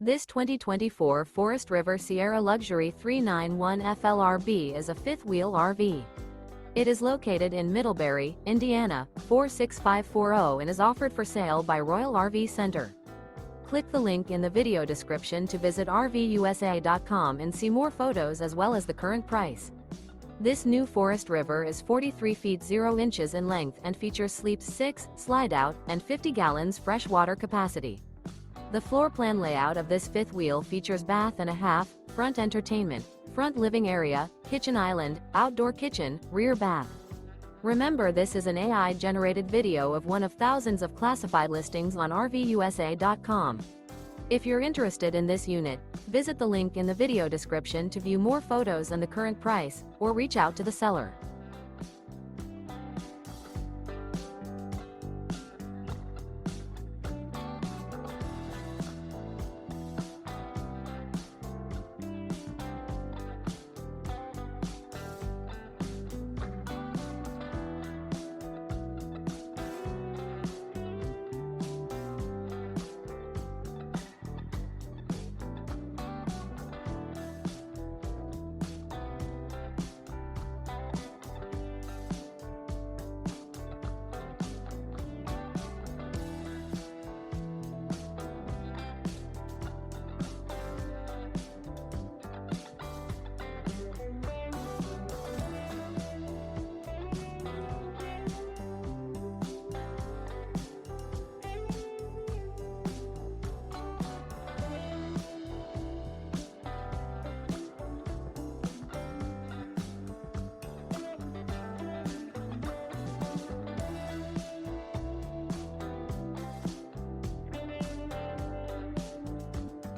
This 2024 Forest River Sierra Luxury 391 FLRB is a fifth-wheel RV. It is located in Middlebury, Indiana, 46540 and is offered for sale by Royal RV Center. Click the link in the video description to visit RVUSA.com and see more photos as well as the current price. This new Forest River is 43 feet 0 inches in length and features sleeps 6, slide-out, and 50 gallons fresh water capacity. The floor plan layout of this fifth wheel features bath and a half, front entertainment, front living area, kitchen island, outdoor kitchen, rear bath. Remember, this is an AI-generated video of one of thousands of classified listings on RVUSA.com. If you're interested in this unit, visit the link in the video description to view more photos and the current price, or reach out to the seller.